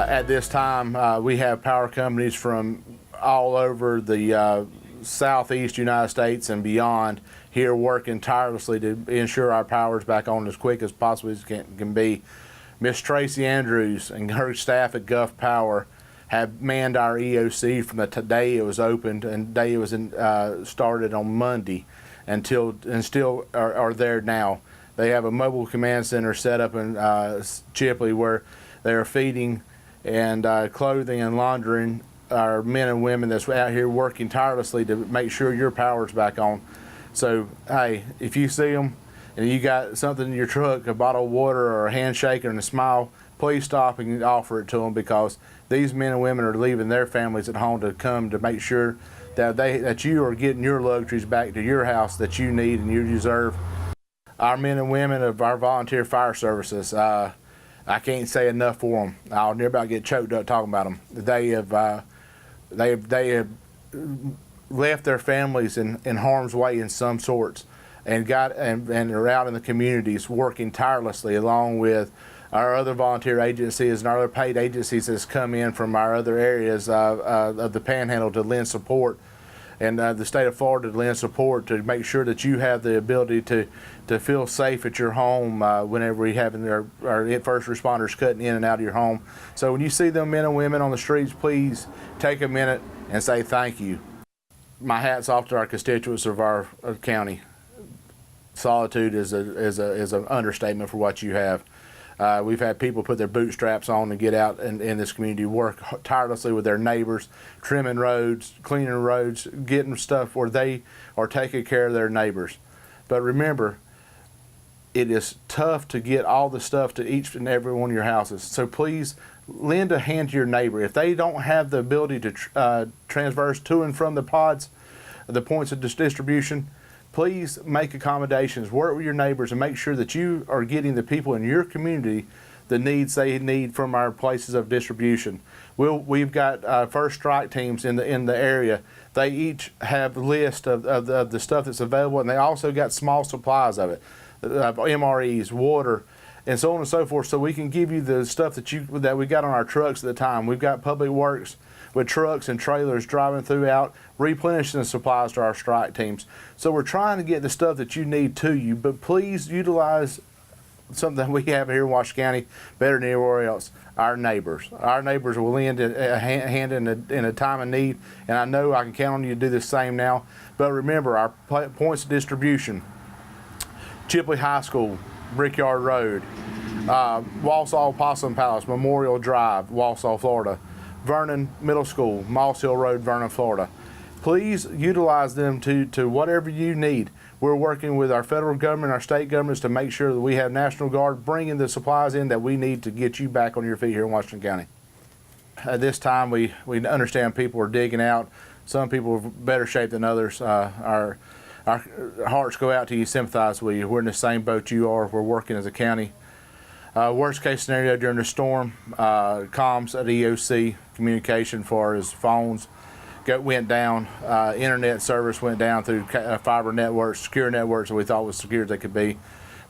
At this time, we have power companies from all over the southeast United States and beyond here working tirelessly to ensure our power is back on as quick as possibly as can be. Miss Tracy Andrews and her staff at Gulf Power have manned our EOC from the day it was opened and the day it was started on Monday and still are there now. They have a mobile command center set up in Chipley where they are feeding and clothing and laundering our men and women that's out here working tirelessly to make sure your power's back on. So, hey, if you see them and you got something in your truck, a bottle of water or a handshake and a smile, please stop and offer it to them, because these men and women are leaving their families at home to come to make sure that you are getting your luxuries back to your house that you need and you deserve. Our men and women of our volunteer fire services, I can't say enough for them. I'll never about get choked up talking about them. They have left their families in harm's way in some sorts, and are out in the communities working tirelessly along with our other volunteer agencies and our other paid agencies that's come in from our other areas of the Panhandle to lend support, and the state of Florida to lend support to make sure that you have the ability to feel safe at your home whenever we have our first responders cutting in and out of your home. So when you see them men and women on the streets, please take a minute and say thank you. My hat's off to our constituents of our county. Solitude is an understatement for what you have. We've had people put their bootstraps on and get out in this community, work tirelessly with their neighbors, trimming roads, cleaning roads, getting stuff where they are taking care of their neighbors. But remember, it is tough to get all the stuff to each and every one of your houses. So please lend a hand to your neighbor. If they don't have the ability to transverse to and from the pods, the points of distribution, please make accommodations, work with your neighbors, and make sure that you are getting the people in your community the needs they need from our places of distribution. We've got first strike teams in the area. They each have a list of the stuff that's available, and they also got small supplies of it, MREs, water, and so on and so forth, so we can give you the stuff that we got on our trucks at the time. We've got Public Works with trucks and trailers driving throughout, replenishing the supplies to our strike teams. So we're trying to get the stuff that you need to you, but please utilize something that we have here in Washington County better than anywhere else. Our neighbors. Our neighbors will lend a hand in a time of need, and I know I can count on you to do the same now. But remember, our points of distribution: Chipley High School, Brickyard Road, Walsall Possum Palace, Memorial Drive, Walsall, Florida, Vernon Middle School, Moss Hill Road, Vernon, Florida. Please utilize them to whatever you need. We're working with our federal government, our state governments, to make sure that we have National Guard bringing the supplies in that we need to get you back on your feet here in Washington County. At this time, we understand people are digging out. Some people are better shape than others. Our hearts go out to you, sympathize with you. We're in the same boat you are. We're working as a county. Worst case scenario during the storm, comms at EOC, communication for as phones went down, internet service went down through fiber networks, secure networks that we thought was secure as they could be.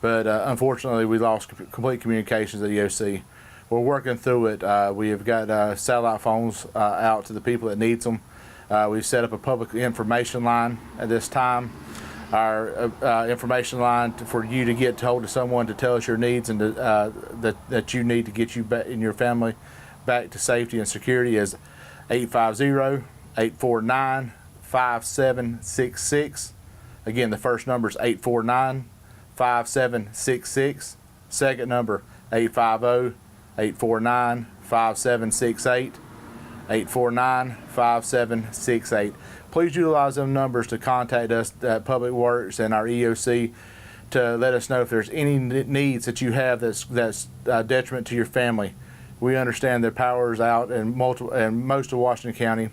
But unfortunately, we lost complete communications at EOC. We're working through it. We have got satellite phones out to the people that needs them. We've set up a public information line at this time. Our information line for you to get hold of someone to tell us your needs and that you need to get you back and your family back to safety and security is 850-849-5766. Again, the first number is 849-5766. Second number, 850-849-5768. 849-5768. Please utilize them numbers to contact us at Public Works and our EOC to let us know if there's any needs that you have that's detriment to your family. We understand that power is out in most of Washington County.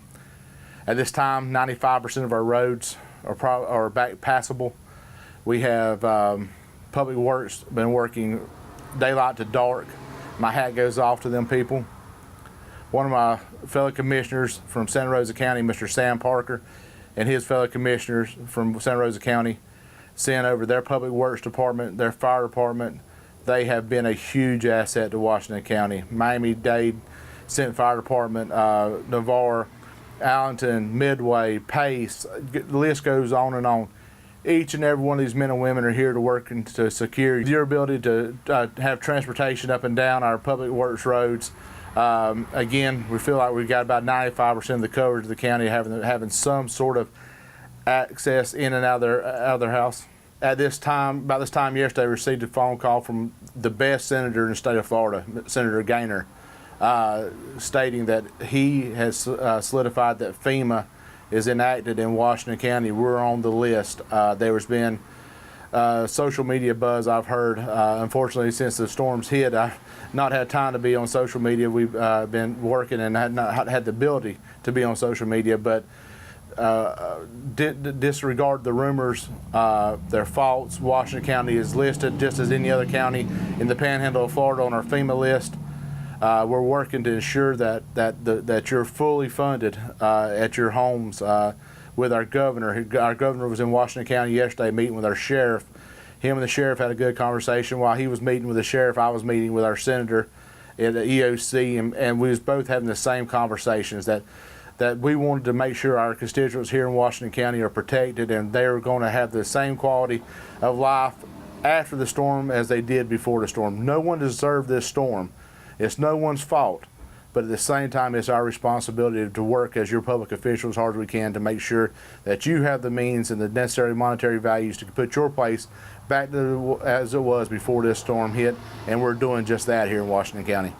At this time, 95% of our roads are back passable. We have Public Works been working daylight to dark. My hat goes off to them people. One of my fellow commissioners from Santa Rosa County, Mr. Sam Parker, and his fellow commissioners from Santa Rosa County sent over their Public Works Department, their Fire Department. They have been a huge asset to Washington County. Miami-Dade Cent Fire Department, Navarre, Allenton, Midway, Pace, the list goes on and on. Each and every one of these men and women are here to work and to secure your ability to have transportation up and down our public works roads. Again, we feel like we've got about 95% of the coverage of the county having some sort of access in and out of their house. At this time, about this time yesterday, we received a phone call from the best senator in the state of Florida, Senator Gaynor, stating that he has solidified that FEMA is enacted in Washington County. We're on the list. There's been social media buzz I've heard. Unfortunately, since the storms hit, I've not had time to be on social media. We've been working and had not had the ability to be on social media, but disregard the rumors. They're false. Washington County is listed just as any other county in the Panhandle of Florida on our FEMA list. We're working to ensure that you're fully funded at your homes with our governor. Our governor was in Washington County yesterday meeting with our sheriff. Him and the sheriff had a good conversation. While he was meeting with the sheriff, I was meeting with our senator at the EOC, and we was both having the same conversations that we wanted to make sure our constituents here in Washington County are protected, and they're going to have the same quality of life after the storm as they did before the storm. No one deserved this storm. It's no one's fault, but at the same time, it's our responsibility to work as your public officials as hard as we can to make sure that you have the means and the necessary monetary values to put your place back to as it was before this storm hit, and we're doing just that here in Washington County.